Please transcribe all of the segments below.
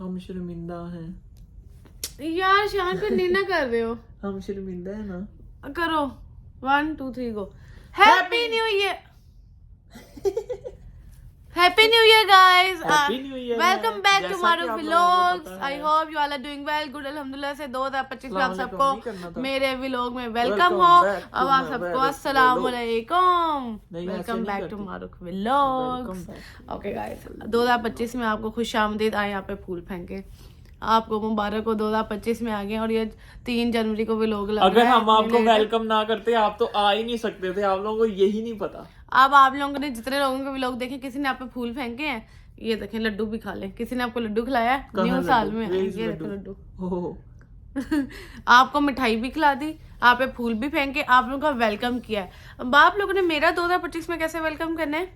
हम शर्मिंदा हैं यार शान पे नहीं ना कर रहे हो, हम शर्मिंदा है ना। करो 1 2 3 go. Happy new year, happy new year guys, Happy New Year welcome है। बैक टू जैसा मारू कि आप लोगों को व्लॉग्स। पता आई है। Hope you all are doing well, good अल्हम्दुलिल्लाह से 2025 में आप अस्सलाम नहीं करना सबको था। मेरे व्लॉग में वेलकम Welcome हो। back to अब आप my सबको vlog। अस्सलाम वालेकुम, नहीं, ऐसे वेलकम नहीं बैक टू करती। Marukh Welcome vlogs. back। Okay guys, 2025 में आपको खुश आमदीद। आए यहाँ पे फूल फेंके, आपको मुबारक हो, 2025 में आ गए और ये 3 जनवरी को व्लॉग लग अगर रहा है। हम आपको वेलकम ना करते आप तो आ ही नहीं सकते थे, आप लोगों को यही नहीं पता। अब आप लोगों ने जितने लोगों के व्लॉग देखे, किसी ने आप पे फूल फेंके हैं, ये देखें लड्डू भी खा लें। किसी ने आपको लड्डू खिलाया है कहाँ न्यू साल लड्डू? में, Where is ये देखो लड्डू? लड्डू। ओह, आपको मिठाई भी खिला दी, आप पे फूल भी फेंके, आप लोगों का वेलकम किया है। अब आप लोगों ने मेरा 2025 में कैसे वेलकम करना है?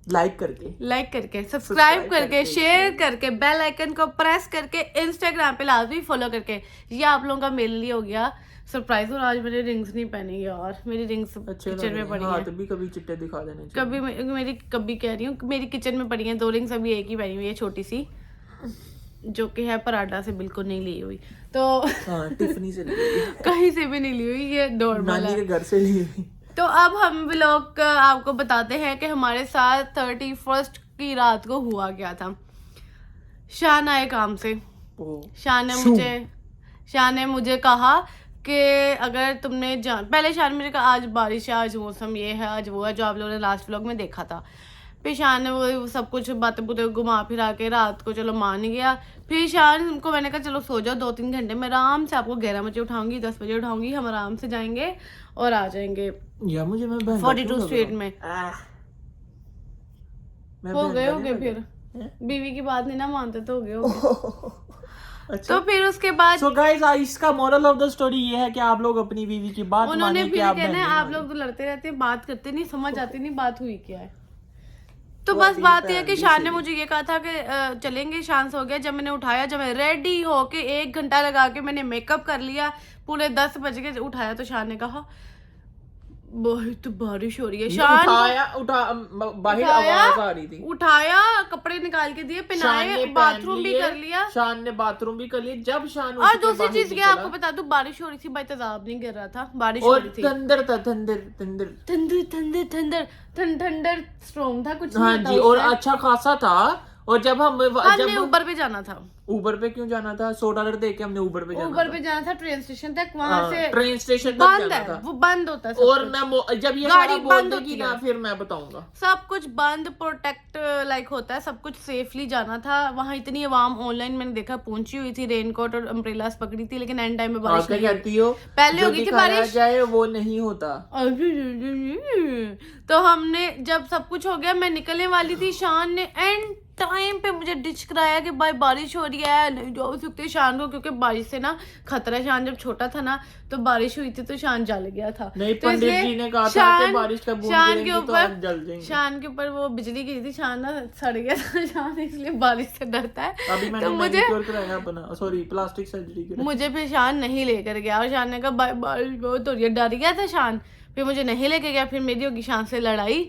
लाइक करके, लाइक करके, सब्सक्राइब करके, शेयर करके, बेल आइकन को प्रेस करके, इंस्टाग्राम पे लाजमी फॉलो करके। ये आप लोगों का मेरे लिए हो गया सरप्राइज। और आज मैंने रिंग्स नहीं पहनी यार, मेरी रिंग्स अच्छे किचन में पड़ी है। हाथ भी कभी चिट्टे दिखा देने चाहिए। कभी मेरी कभी कह रही हूँ, मेरी किचन में पड़ी हैं 2 रिंग्स, अभी एक ही पहनी हुई है छोटी सी, जो कि है पराठा से बिल्कुल नहीं ली हुई, तो हाँ, टिफनी से ली हुई। कहीं से भी नहीं ली हुई, ये नॉर्मल नानी है। के घर से ली हुई। तो अब हम व्लॉग आपको बताते हैं कि हमारे साथ 31st की रात को हुआ क्या था। शान आए काम से, ओह, शान ने मुझे कहा कि अगर तुमने पहले शान मुझे कहा आज बारिश है, आज मौसम ये है, आज वो है, जो आप लोगों ने लास्ट व्लॉग में देखा था। फिर शान ने वो सब कुछ बातें बुतें घुमा फिरा के रात को चलो मान गया। फिर शान को मैंने कहा चलो सो जाओ 2-3 घंटे, मैं आराम से आपको 11 बजे उठाऊंगी, 10 बजे उठाऊंगी, हम आराम से जाएंगे और आ जाएंगे या मुझे मैं बहन 42 स्ट्रीट में। हो गए फिर बीवी की बात नहीं ना मानते तो हो गए। अच्छा, तो फिर उसके बाद सो गाइस इसका मोरल ऑफ द स्टोरी ये है कि आप लोग अपनी बीवी की बात उन्होंने मानिए फिर कि आप कहना है बहन आप लोग तो लड़ते रहते हैं, बात करते नहीं, समझ आती नहीं बात हुई क्या है। तो वो बस अजीब बात है, यह है कि अजीब शान सी ने मुझे ये कहा था कि चलेंगे। शान से हो गया, जब मैंने उठाया, जब मैं रेडी होके 1 घंटा लगा के मैंने मेकअप कर लिया, पूरे 10 बज के उठाया तो शान ने कहा बहुत बारिश हो रही है। शान बाहर आवाज आ रही थी, उठाया, कपड़े निकाल के दिए, पहनाए, बाथरूम भी कर लिया। शान ने बाथरूम भी कर लिया। जब शान और दूसरी चीज क्या आपको बता दूं, बारिश हो रही थी भाई, तेजाब नहीं गिर रहा था, बारिश हो और रही थी। थंडर था, थंडर स्ट्रॉन्ग था कुछ हाँ नहीं था जी, और उसमें। अच्छा खासा था। और जब हमने ऊबर पे जाना था, ऊबर पे क्यों जाना था? $100 दे के हमने ऊबर पे जाना ऊबर पे जाना था ट्रेन स्टेशन तक, वहां से ट्रेन स्टेशन तक बंद जाना है, था। वो बंद होता है सब और कुछ। मैं जब ये गाड़ी सारा बंद बोल होती देगी ना है। फिर मैं बताऊंगा। सब कुछ बंद, प्रोटेक्ट लाइक होता है, सब कुछ सेफली जाना था। वहां इतनी आवाम ऑनलाइन मैंने देखा पहुंची हुई थी, रेनकोट और अम्ब्रेलास पकड़ी थी, लेकिन एंड टाइम में बारिश क्या नहीं हुई। कहती हो? पहले जो हो गई थी दिखाया बारिश, जाए वो नहीं होता। तो हमने जब सब कुछ हो गया, मैं निकलने वाली थी, शान ने एंड टाइम पे मुझे डिच कराया कि भाई बारिश हो रही है, नहीं जा सकते शान को, क्योंकि बारिश से ना खतरा है। शान जब छोटा था ना तो बारिश हुई थी तो शान जल गया था। नहीं, तो पंडित इसलिए जी ने कहा था कि बारिश का बूंद शान गिरेगी के तो आप जल ऊपर जाएंगे। शान के ऊपर वो बिजली गिरी थी, शान ना सड़ गया था। शान इसलिए बारिश से डरता है। अभी मैंने तो मुझे मैनिक्योर कराया अपना, सॉरी प्लास्टिक सर्जरी कराई। मुझे फिर शान नहीं लेकर गया, और शान ने कहा भाई बारिश बहुत हो रही है, डर गया था शान, फिर मुझे नहीं लेके गया। फिर मेरी होगी शान से लड़ाई,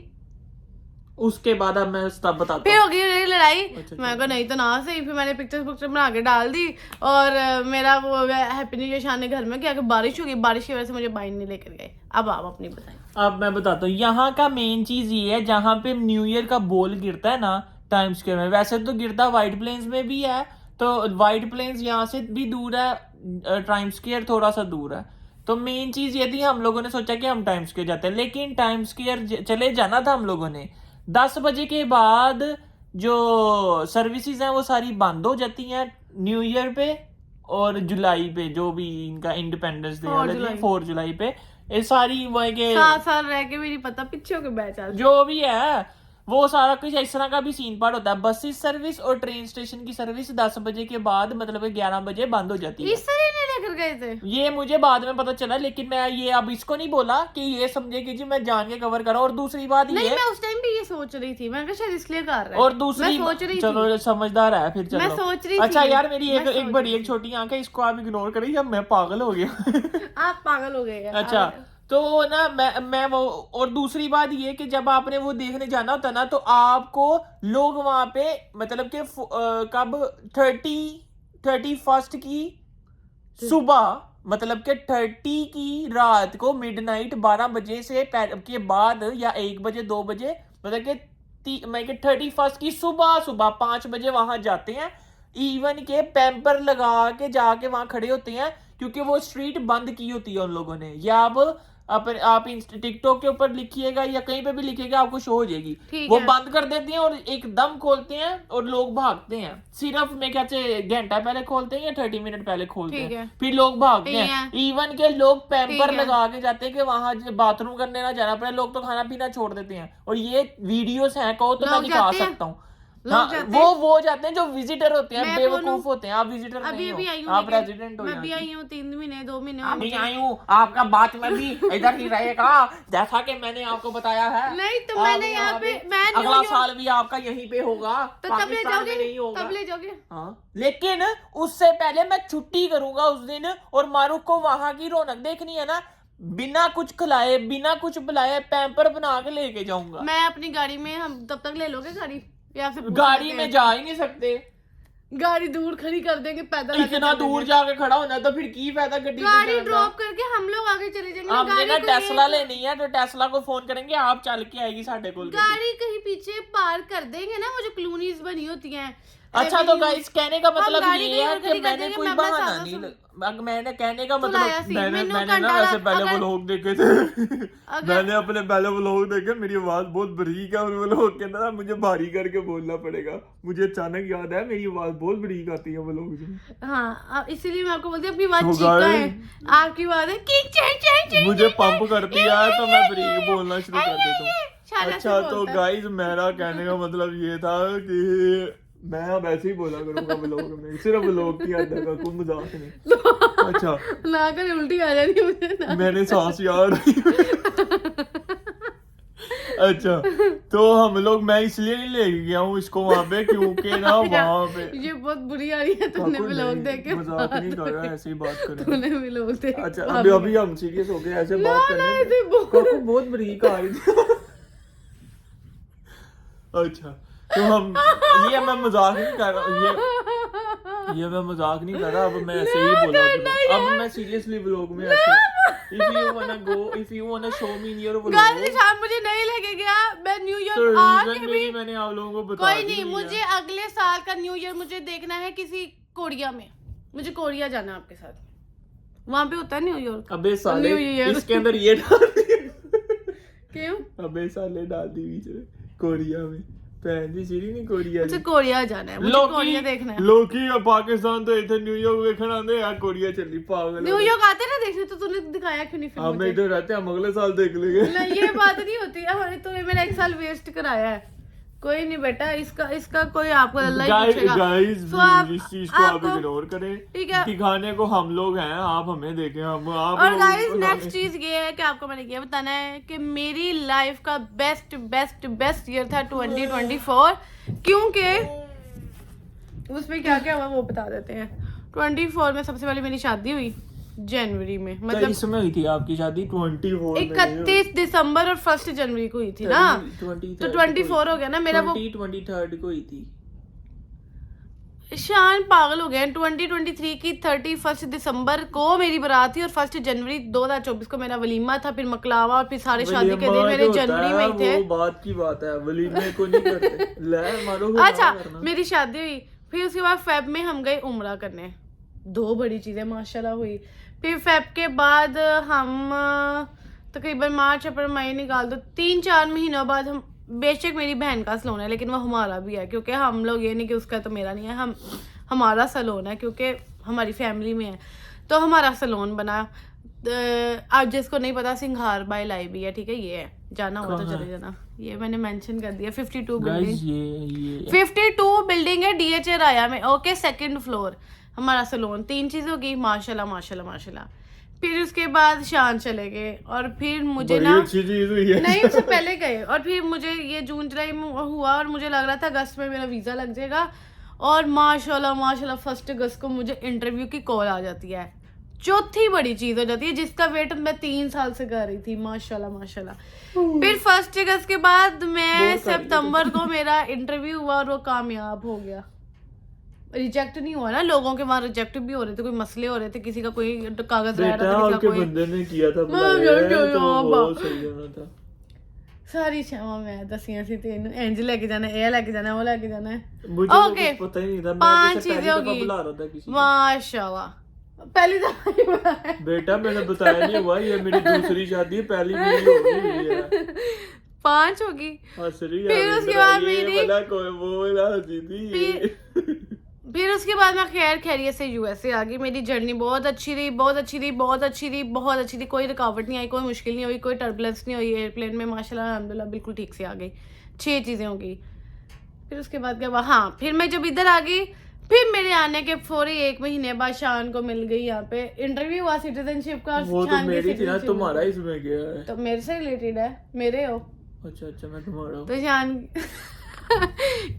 उसके बाद अब मैं तब बताता फिर हूँ। होगी मेरी लड़ाई। अच्छा, मैं कहा नहीं तो ना सही। फिर मैंने पिक्चर बना के डाल दी, और मेरा वो हैप्पी न्यू ईयर शान ने घर में किया कि बारिश होगी, बारिश की वजह से मुझे बाइक नहीं लेकर गए। अब आप अपनी बताएं। अब मैं बताता हूँ, यहाँ का मेन चीज ये है, जहाँ पे न्यू ईयर का बॉल गिरता है ना टाइम स्क्वायर में, वैसे तो गिरता व्हाइट प्लेन्स में भी है, तो व्हाइट प्लेन्स यहाँ से भी दूर है, टाइम स्क्वायर थोड़ा सा दूर है। तो मेन चीज ये थी, हम लोगों ने सोचा कि हम टाइम स्क्वायर जाते हैं, लेकिन टाइम स्क्वायर चले जाना था हम लोगों ने 10 बजे के बाद। जो सर्विसेज हैं वो सारी बंद हो जाती हैं न्यू ईयर पे और जुलाई पे, जो भी इनका इंडिपेंडेंस डे है 4 जुलाई पे, ये सारी वही के 7 साल रह के भी नहीं पता पीछे के बैच जो भी है वो सारा कुछ इस तरह का भी सीन पार्ट होता है। बसेस सर्विस और ट्रेन स्टेशन की सर्विस 10 बजे के बाद मतलब 11 बजे बंद हो जाती है। इस तरह नहीं लेकर गए थे, ये मुझे बाद में पता चला, लेकिन मैं ये अब इसको नहीं बोला कि ये समझे कि जी मैं जान के कवर कर रहा हूँ। और दूसरी बात नहीं, ये, मैं उस टाइम भी ये सोच रही थी, मैं शायद इसलिए कर रहा है। और दूसरी मैं सोच रही चलो समझदार है फिर, चलो मैं सोच रही अच्छा थी। यार मेरी एक बड़ी एक छोटी आंख है, इसको आप इग्नोर करिए, अब मैं पागल हो गया। आप पागल हो गए। अच्छा तो ना मैं वो, और दूसरी बात ये कि जब आपने वो देखने जाना होता ना, तो आपको लोग वहां पे मतलब कि कब 31st की सुबह, मतलब कि 30 की रात को मिडनाइट 12 बजे से के बाद या 1 बजे 2 बजे, मतलब कि मैं कि 31st की सुबह सुबह 5 बजे वहां जाते हैं, इवन के पैम्पर लगा के जाके वहां खड़े होते हैं, क्योंकि वो स्ट्रीट बंद की होती है उन लोगों ने। या आप टिकटॉक के ऊपर लिखिएगा या कहीं पे भी लिखिएगा, आपको शो हो जाएगी। ठीक वो है। बंद कर देती हैं और एकदम खोलते हैं और लोग भागते हैं। सिर्फ मैं क्या घंटा पहले खोलते हैं या 30 मिनट पहले खोलते ठीक हैं, है। फिर लोग भागते ठीक हैं। है। इवन के लोग पैम्पर ठीक है। लगा के जाते हैं कि वहां बाथरूम करने ना जाना पड़े, लोग तो खाना पीना छोड़ देते हैं। और ये वीडियोस हैं, कहो तो मैं लोग दिखा जाते हैं। सकता हूँ। लोग हाँ, जाते हैं। वो जाते हैं जो विजिटर होते हैं, मैं बेवकूफ बोलूं, होते हैं। आप विजिटर अभी नहीं अभी हो, आई हूँ, आप लेकिन रेजिडेंट हो मैं यहाँ भी की। आई हूँ 3 महीने 2 महीने अभी मुझे- आई हूँ, आपका बात में भी इधर ही रहेगा, जैसा कि मैंने आपको बताया है। नहीं तो आप मैंने यहाँ पे मैं अगला न्यूयॉर्क- साल भी आपका यहीं पे होगा, तो तब ले पाकिस्तान में नहीं जाओगे, होगा। तब ले जाओगे। हाँ, लेकिन उससे पहले मैं छुट्टी करूंगा उस दिन, और मारूफ को वहां की रौनक देखनी है ना, बिना कुछ खिलाए बिना कुछ बुलाए पैम्पर बना के लेके जाऊंगा। मैं अपनी गाड़ी में, हम तब तक ले लोगे गाड़ी, या फिर पूछ गाड़ी लेते में हैं? जा ही नहीं सकते, गाड़ी दूर खड़ी कर देंगे, पैदल आगे इतना चले दूर जाएंगे। जाके खड़ा होना, तो फिर की फायदा गड्डी पे गाड़ी जाने का? ड्रॉप करके हम लोग आगे चले जाएंगे ना, हमने गाड़ी ना को टेस्ला ले- लेनी है, तो टेस्ला को फोन करेंगे, आप चल के आएगी साढ़े कोल गड्डी। गाड़ी कहीं पीछे पार्क कर देंगे ना, वो जो कॉलोनीज बनी होती हैं। अच्छा, तो गाइस कहने का मतलब गाड़ी ये कहीं है और कि खड़ी कर मैंने देंगे, कोई मैं अपना बहाना सारा नहीं सुन- मैंने कहने का तो मतलब लाया सी, मैंने मैंने मैंने ना घंटा वैसे पहले अगर- व्लॉग देखे थे अगर- मैंने अपने पहले व्लॉग देखे, मेरी आवाज बहुत बारीक है, और व्लॉग के अंदर मुझे भारी करके बोलना पड़ेगा। मुझे अचानक याद है मेरी आवाज बहुत बारीक आती है व्लॉग में। हाँ, इसीलिए मैं आपको बोलती हूँ, आपकी आवाज तो चीका guys, है, आपकी आवाज है किक चैन चैन चैन मुझे चैन पंप चैन। करती है तो मैं बारीक बोलना शुरू कर देता हूँ। शायद ऐसे अच्छा, तो बोलता है। गाइस मेरा कहने का मतलब ये था कि मैं अब ऐसे ही बोला करूंगा व्लॉग में, सिर्फ व्लॉग की हद का, कोई मजाक नहीं। अच्छा, ना कर उल्टी आ जा रही है मुझे ना। मैंने सांस यार अच्छा, तो हम लोग, मैं इसलिए नहीं ले गया हूँ इसको वहां पे, क्योंकि ना वहां पे ये बहुत बुरी आ रही है, तूने काकू व्लॉग नहीं, देख के मजाक नहीं कर रहा, ऐसे ही बात करें। तूने व्लॉग देख अच्छा, के- अभी अभी हम सीरियस हो गए ऐसे बात ना, करने ऐसे में। बोल। काकू बहुत बारीक आ रही थी अच्छा, तो हम, ये मैं मजाक नहीं कर रहा, ये मैं मजाक नहीं कर रहा, अब मैं ऐसे ही बोला करूं। अब मैं सीरियसली व्लॉग में ऐसे, if you wanna show me in your vlog, guys निशान मुझे नहीं लगे गया, मैं तो न्यूयॉर्क रीजन आके भी मैंने आप लोगों को बता कोई दी नहीं, हुई मुझे है। अगले साल का न्यू ईयर मुझे देखना है किसी कोरिया में, मुझे कोरिया जाना है आपके साथ, वहां पे होता है न्यूयॉर्क। अबे साले, New Year। इसके अंदर ये डाल दी, क्यों? अबे साले डाल दी बीच में, कोरिया में पहन दी सीरी नहीं कोरिया मुझे दी। कोरिया जाना है, मुझे कोरिया देखना है। लोकी पाकिस्तान तो इधर न्यूयॉर्क देखना आंदे यार, कोरिया चली पागल। न्यूयॉर्क आते ना देखने, तो तूने दिखाया क्यों नहीं फिर हम मुझे? इधर रहते हैं, हम अगले साल देख लेंगे। नहीं, ये बात नहीं होती है, तूने मेरा 1 साल वेस्ट कराया है। कोई नहीं बेटा, इसका कोई आपको अल्लाह ही पूछेगा। गाइस So आप- इस चीज को आप आपको- इग्नोर करें, ठीक है। दिखाने को हम लोग हैं, आप हमें देखें, हम आप और लोग गाइस को नेक्स्ट हमें- चीज ये है कि आपको मैंने ये बताना है कि मेरी लाइफ का बेस्ट बेस्ट बेस्ट ईयर था 2024, क्योंकि उसमें क्या क्या हुआ वो बता देते हैं। 24 में सबसे पहले मेरी शादी हुई जनवरी में, मतलब इसमें हुई थी आपकी शादी 24 में। 31 दिसंबर और 1 जनवरी को हुई थी ना, तो 24 हो गया ना मेरा। वो 23 को हुई थी। शान पागल हो गए। 2023 की 31 दिसंबर को मेरी बारात थी और 1 जनवरी 2024 को मेरा वलीमा था, फिर मकलावा, और फिर सारे शादी के दिन वलीमा मेरे जो होता जनवरी है, में ही थे। वो बात की बात है, वलीमे को नहीं करते। ले मारो अच्छा, मेरी शादी हुई, फिर उसके बाद फेब में हम गए उम्रा करने, 2 बड़ी चीजें माशाल्लाह हुई। फिर फेब के बाद हम तकरीबन मार्च अप्रैल मई निकाल दो, 3-4 महीनों बाद हम, बेशक मेरी बहन का सलोन है लेकिन वो हमारा भी है, क्योंकि हम लोग ये नहीं कि उसका तो मेरा नहीं है, हमारा सलोन है क्योंकि हमारी फैमिली में है, तो हमारा सलोन बना। आप जिसको नहीं पता, सिंघार बाय लाई भी है, ठीक है, ये है, जाना हुआ तो चले जाना, ये मैंने मेंशन कर दिया। 52 बिल्डिंग, ये 52 बिल्डिंग है DHA राया में, ओके, 2nd फ्लोर हमारा सलोन। 3 चीज होगी, माशाल्लाह माशाल्लाह माशाल्लाह। फिर उसके बाद शान चले गए, और फिर मुझे बड़ी ना, अच्छी चीज हुई है। नहीं उससे पहले गए, और फिर मुझे ये जून जुलाई में हुआ, और मुझे लग रहा था अगस्त में मेरा वीजा लग जाएगा, और माशाल्लाह माशाल्लाह 1 अगस्त को मुझे इंटरव्यू की कॉल आ जाती है। चौथी बड़ी चीज हो जाती है जिसका वेट मैं 3 साल से कर रही थी, माशाल्लाह माशाल्लाह। फिर 1 अगस्त के बाद मैं सितंबर को मेरा इंटरव्यू हुआ और वो कामयाब हो गया। रिजेक्ट नहीं हुआ ना, लोगों के वहाँ रिजेक्ट भी हो रहे थे, कोई मसले हो रहे थे, किसी का कोई कागज रह रहा था, किसी का कोई बंदे ने किया था, बहुत सही होना था। सारी छावा मैं दसियां सी तेन इंज लेके जाना, ये लेके जाना, वो लेके जाना है। मुझे ओके, पता ही नहीं था, 5 चीजें होगी माशाल्लाह। पहली दफा बेटा मैंने बताया नहीं हुआ, ये मेरी दूसरी शादी है, पहली मेरी हुई है। 5 होगी। फिर उसके बाद मेरी फिर उसके बाद मैं खैरियत से यूएसए आ गई। मेरी जर्नी बहुत अच्छी रही, बहुत अच्छी रही, बहुत अच्छी रही, बहुत अच्छी थी। कोई रुकावट नहीं आई, कोई मुश्किल नहीं हुई, कोई टर्बुलेंस नहीं हुई एयरप्लेन में, माशाल्लाह अल्हम्दुलिल्लाह बिल्कुल ठीक से आ गई। 6 चीज़ें हो गई। फिर उसके बाद क्या हुआ, हाँ फिर मैं जब इधर आ गई, फिर मेरे आने के फौरी 1 महीने बाद शान को मिल गई यहाँ पे इंटरव्यू हुआ सिटीजनशिप का। वो तो मेरी थी ना, तुम्हारा इसमें क्या है? तो मेरे से रिलेटेड है, मेरे हो। अच्छा मैं तुम्हारा हूं। तो शान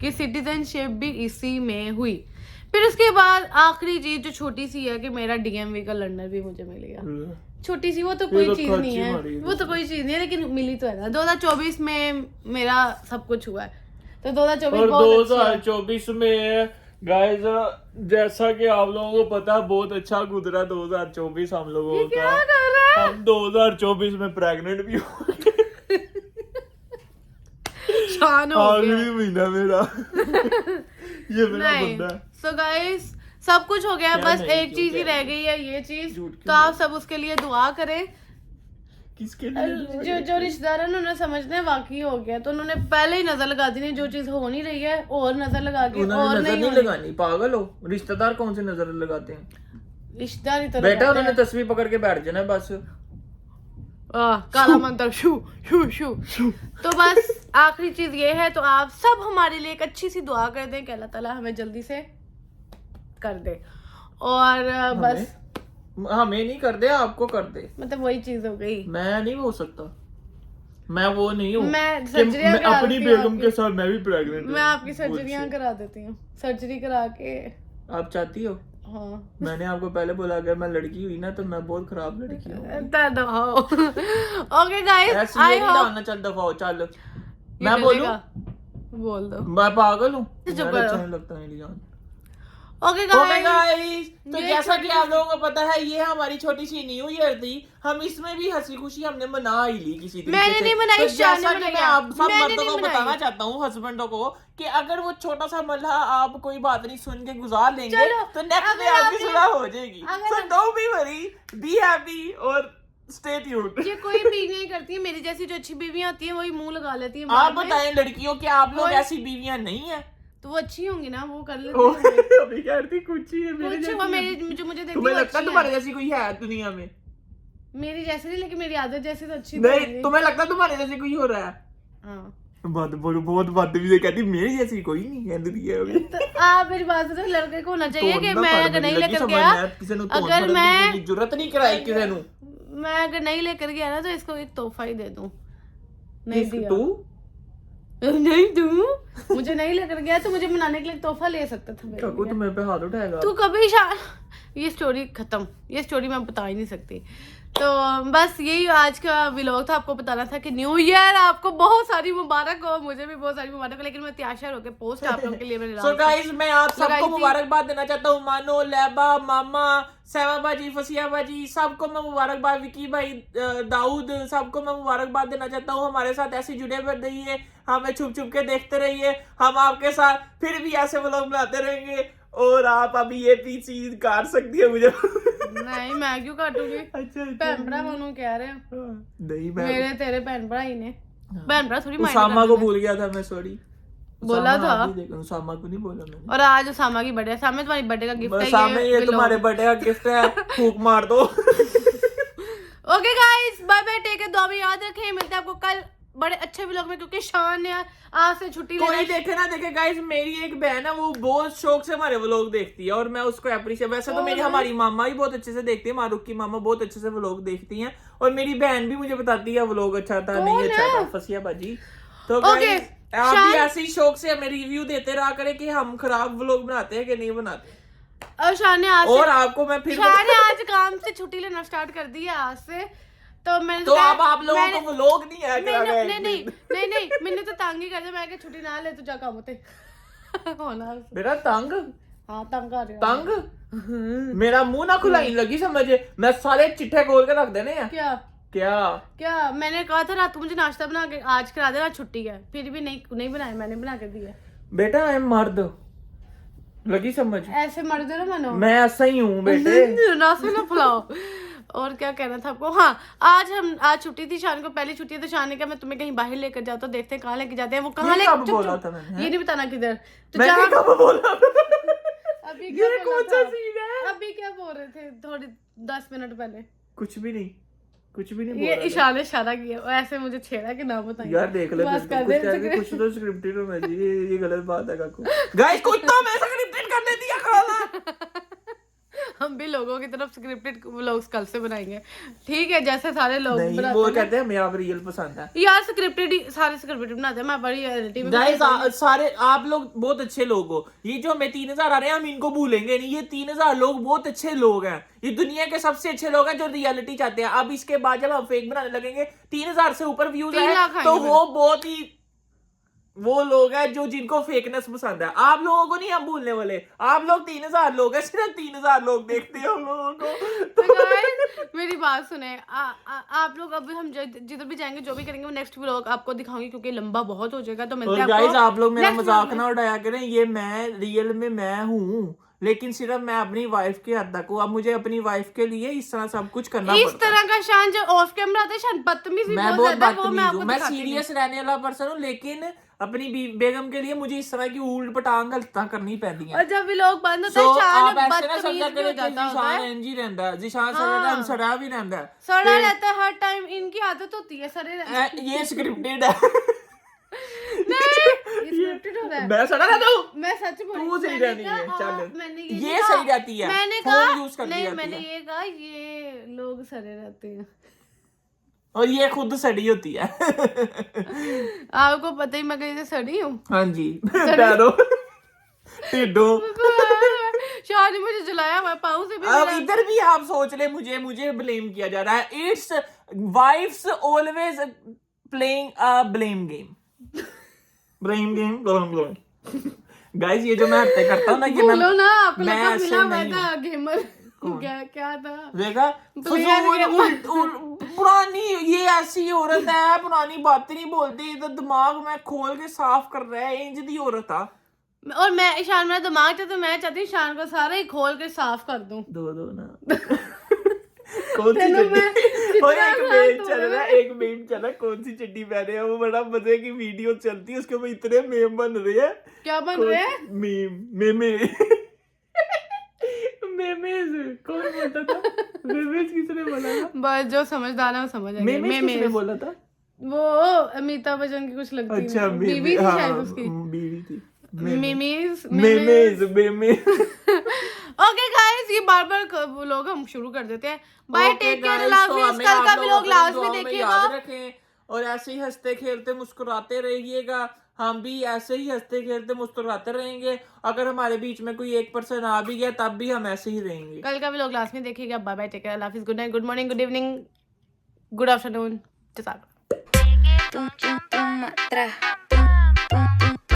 की सिटीजनशिप भी इसी में हुई। फिर उसके बाद आखिरी चीज जो छोटी सी है कि मेरा डीएमवी का लर्नर भी मुझे मिल गया। छोटी सी, वो तो कोई चीज नहीं है, वो तो कोई चीज नहीं है, लेकिन मिली तो है ना। 2024 में मेरा सब कुछ हुआ है, तो 2024 में गाइस जैसा कि आप लोगों को पता है बहुत अच्छा गुजरा 2024 हम लोगों का। हम 2024 में प्रेग्नेंट भी हो गए। आखिरी महीना मेरा ये मेरा बंदा है। सो गाइस सब कुछ हो गया, बस एक चीज ही रह गई है, ये चीज। तो आप सब उसके लिए दुआ करें। किसके लिए? जो रिश्तेदार है उन्होंने समझना है वाकई हो गया, तो उन्होंने पहले ही नजर लगा दी। जो चीज हो नहीं रही है और नजर लगा के और नहीं लगानी। पागल हो, रिश्तेदार कौन से नजर लगाते हैं? रिश्तेदार ही तो बेटा उन्होंने तस्वीर पकड़ के बैठ जाना बस। काला मंत्र शू शू शू। तो बस आखिरी चीज ये है, तो आप सब हमारे लिए एक अच्छी सी दुआ कर दें कि अल्लाह ताला हमें जल्दी से कर दे। और बस हमें नहीं कर दे, आपको कर दे, मतलब वही चीज हो गई। मैं नहीं हो सकता, मैं वो नहीं हूँ। मैं सर्जरियां करा अपनी बेगम के साथ मैं भी प्रेग्नेंट हूँ। मैं आपकी सर्जरियां करा देती हूँ, सर्जरी करा के। आप चाहती हो? हाँ। मैंने आपको पहले बोला अगर मैं लड़की हुई ना तो मैं बहुत खराब लड़की हूँ। ओके गाइस, आई होप चल दफा चल, मैं बोलूं? बोल दो। मैं पागल हूँ? अच्छा नहीं लगता मेरी जान। ओके गाइस, तो जैसा कि आप लोगों को पता है ये हमारी छोटी सी न्यू ईयर थी। हम इसमें भी हंसी खुशी हमने मना ही ली किसी तरीके से। मैंने नहीं मनाई, तो जैसा कि मैं आप सब मर्दों को बताना चाहता हूँ, हस्बैंडों को, कि अगर वो छोटा सा मल्ला आप कोई बात नहीं सुन के गुजार लेंगे तो नेक्स्ट डे आपकी सुलह हो जाएगी। So don't be worry, be happy और स्टे ट्यून्ड। ये कोई भी नहीं करती है, मेरी जैसी जो अच्छी बीवियां होती हैं वही मुंह लगा लेती हैं। आप बताएं लड़कियों के, आप लोग ऐसी बीवियां नहीं है तो वो अच्छी होंगी ना, वो कर लेती हैं। अभी कहती कुछ ही है मेरे जैसी। मेरी जो मुझे देखती तुम्हें लगता है तुम्हारे जैसी कोई है दुनिया में? मेरी जैसी नहीं, लेकिन मेरी आदत जैसी तो अच्छी नहीं। तुम्हें लगता है तुम्हारे जैसे कोई हो रहा है? हाँ। बहुत बात भी कहती मेरी जैसी कोई नहीं है दुनिया में। तो आप मेरी बात से लड़के को होना चाहिए कि मैं अगर नहीं लेकर गया, अगर मैं जरूरत नहीं कराई किसी ने, मैं अगर नहीं लेकर गया ना तो इसको एक तोहफा ही दे दूं। नहीं दिया तू नहीं दूं, मुझे नहीं लेकर गया तो मुझे मनाने के लिए तोहफा ले सकता था। काकू तुम्हें पे हाथ उठाएगा तू कभी ये स्टोरी खत्म, ये स्टोरी मैं बता ही नहीं सकती। तो बस यही आज का व्लॉग था, आपको बताना था कि न्यू ईयर आपको बहुत सारी मुबारक हो, मुझे भी बहुत सारी मुबारक हो, लेकिन मैं त्याशर होके पोस्ट आप लोगों के लिए मैंने सो गाइस मैं आप सबको मुबारकबाद देना चाहता हूँ। मानो, लैबा, मामा, सैमा बाजी, फसिया बाजी, सबको मैं मुबारकबाद, विकी भाई, दाऊद, सबको मैं मुबारकबाद देना चाहता हूँ। हमारे साथ ऐसे जुड़े हुए रहिए, हमें छुप छुप के देखते रहिए, हम आपके साथ फिर भी ऐसे व्लॉग बनाते रहेंगे। और आप अभी ये चीज काट सकती है मुझे? नहीं, मैं क्यों काटूंगी? अच्छा भैन भरा मनु कह रहे हैं। नहीं, मेरे तेरे भैन भरा ही ने, भैन भरा थोड़ी माइंड उसामा को भूल गया था मैं, सॉरी। बोला था उसामा को नहीं बोला मैंने। और आज उसामा की बर्थडे, सामने तुम्हारी बर्थडे का गिफ्ट है, ये तुम्हारे बर्थडे का गिफ्ट है, फूक मार दो। Okay guys, bye bye, take care, दुआ में याद रखें। मिलते हैं आपको कल बड़े अच्छे व्लॉग में, क्योंकि शान ने आज से छुट्टी ले कोई देखे ना देखे गाइस, मेरी एक बहन है वो बहुत शौक से हमारे व्लॉग देखती है और मैं उसको अप्रिशिएट, वैसे तो मेरी हमारी मामा भी बहुत अच्छे से देखती है, मारूफ की मामा बहुत अच्छे से व्लॉग देखती हैं और मेरी बहन भी मुझे बताती है व्लॉग अच्छा था नहीं अच्छा था, फसिया बाजी। तो गाइस आप भी ऐसे ही शौक से हमें रिव्यू देते रहा करें कि हम खराब व्लॉग बनाते हैं कि नहीं बनाते। और शान ने आज और आपको मैं फिर शान ने आज काम से छुट्टी लेना स्टार्ट कर दी है आज से, तो मैंने तो अब आप लोगों को व्लॉग नहीं है नहीं मैंने तो तंग ही कर दिया, मैं छुट्टी ना ले तो जा काम होते होना बेटा तंग हाँ तंग कर रही हूँ। तंग मेरा मुंह ना खुलाई लगी समझे, मैं सारे चिट्ठे खोल के रख देने हैं। क्या क्या क्या मैंने कहा था रात को मुझे नाश्ता बना के आज करा देना, छुट्टी है, फिर भी नहीं बनाया, मैंने बना के दिया। बेटा आई एम मर्द, लगी समझ? ऐसे मर्द ना मानो, मैं ऐसा ही हूँ बेटे। नाश्ता ना फुलाओ। और क्या कहना था आपको? हाँ आज छुट्टी थी, शान को पहली छुट्टी है, तो शान ने कहा मैं तुम्हें कहीं बाहर लेकर जाता हूँ, देखते हैं कहाँ लेके जाते हैं। वो कहाँ लेके बोला था मैंने? ये नहीं बताना किधर। तो मैंने कब बोला? अभी ये कौन सा सीन है? अभी क्या बोल रहे थे थोड़ी 10 मिनट पहले? कुछ भी नहीं ये इशारे इशारा किया और ऐसे मुझे छेड़ा कि ना बताइए यार, देख ले बस कर दे कुछ तो स्क्रिप्टेड होना चाहिए, ये गलत बात है काकू। गाइस कुछ तो हमें स्क्रिप्टेड करने दिया करो। हम भी लोगों की तरफ स्क्रिप्टेड व्लॉग्स कल से बनाएंगे, ठीक है? जैसे सारे लोग नहीं, बनाते वो हैं कहते हैं मेरा रियल पसंद है यार, स्क्रिप्टेड सारे स्क्रिप्टेड बनाते हैं। मैं बड़ी रियलिटी में गाइस, सारे आप लोग बहुत अच्छे लोग हो। ये जो हमें 3000 आ रहे हैं हम इनको भूलेंगे नहीं, ये 3000 लोग बहुत अच्छे लोग हैं, ये दुनिया के सबसे अच्छे लोग हैं जो रियलिटी चाहते हैं। अब इसके बाद जब हम फेक बनाने लगेंगे, 3000 से ऊपर व्यूज है तो वो बहुत ही वो लोग हैं जो जिनको फेकनेस पसंद है। आप लोगों को नहीं हम भूलने वाले, आप लोग 3000 लोग हैं, सिर्फ 3000 लोग देखते हैं हम लोगों को। तो guys, मेरी बात सुने, आप लोग अब हम जिधर भी जाएंगे जो भी करेंगे वो नेक्स्ट व्लॉग आपको दिखाऊंगी, क्योंकि लंबा बहुत हो जाएगा। तो मिलते हैं आपको। गाइस आप लोग मेरा मजाक ना उड़ाया करें, ये मैं रियल में मैं हूँ, लेकिन सिर्फ मैं अपनी वाइफ के हद तक हूँ। अब मुझे अपनी वाइफ के लिए इस तरह सब कुछ करना इस तरह का शान जो ऑफ कैमरा आता है, शान बदतमीज भी मैं बहुत बहुत ज्यादा, वो मैं बदतमीज आपको हूँ, मैं दिखाती सीरियस रहने वाला पर्सन हूँ, लेकिन अपनी बेगम के लिए मुझे इस तरह की उल्ट पटांग गलतियां करनी पैदी हैं। और जब भी लोग बंद होते हैं, शान बदतमीज भी हो जाता है। जिशान एनजी रहता है, जिशान सड़ा हम सड़ा भी रहता है, सड़ा रहता है हर टाइम, इनकी आदत होती है सड़े रहने। ये स्क्रिप्टेड है। नहीं, स्क्रिप्टेड हो रहा है। मैं सड़ा रहता हूँ, मैं सच बोल रही तू सही रहनी है, चल मैंने ये सही रहती है, मैंने फोन कहा यूज करती नहीं, रहती मैंने है, ये कहा ये लोग सड़े रहते हैं और ये खुद सड़ी होती है। आपको पता ही मैं कहीं से सड़ी हूँ। हाँ जी, पैरों टिड्डो। शाह ने मुझे जलाया हुआ पाँव से भी। अब इधर भी आप सोच ले, मुझे ब्लेम किया जा रहा है। It's wife's always playing a blame game. Guys ये जो मैं हत्या करता हूँ ना, ये बोलो ना, आप मैं लोग ऐसे मिला हुआ नहीं था गेमर। क्या था देखा, पुरानी ये ऐसी औरत है, पुरानी बातें नहीं बोलती, तो दिमाग में खोल के साफ कर रहा है, इंज दी औरत था। और मैं ईशान, मेरा दिमाग था तो मैं चाहती हूँ ईशान को सारा ही खोल के साफ कर दूं। दो ना। कौन सी चड्डी? और एक मीम चल रहा, कौन सी चड्डी पहने हैं, वो बड़ा मजे की वीडियो चलती है, उसके ऊपर इतने मीम बन रहे हैं। क्या बन रहे हैं? मेमे कौन बोलता था? मेमेज किसने बोला था? बस जो समझदार है वो समझ आएगा। मेमेज किसने बोला था? वो अमिताभ बच्चन की कुछ लगती अच्छा, बीवी थी शायद उसकी। बीवी थी। मेमेज। ओके गाइस, ये बार-बार व्लॉग हम शुरू कर देते हैं। बाय, टेक केयर, अल्लाह हाफिज़। कल का व्लॉग लास्ट में देखिएगा। याद रखें और ऐसे ही हंसते खेलते मुस्कुराते रहिएगा। हम भी ऐसे ही हंसते खेलते मुस्कुराते रहेंगे। अगर हमारे बीच में कोई एक पर्सन आ भी गया तब भी हम ऐसे ही रहेंगे। कल का व्लॉग लास्ट में देखिएगा। बाय बाय, टेक केयर, अल्लाह हाफिज़, good night, good morning, good evening, good afternoon, जज़ाक।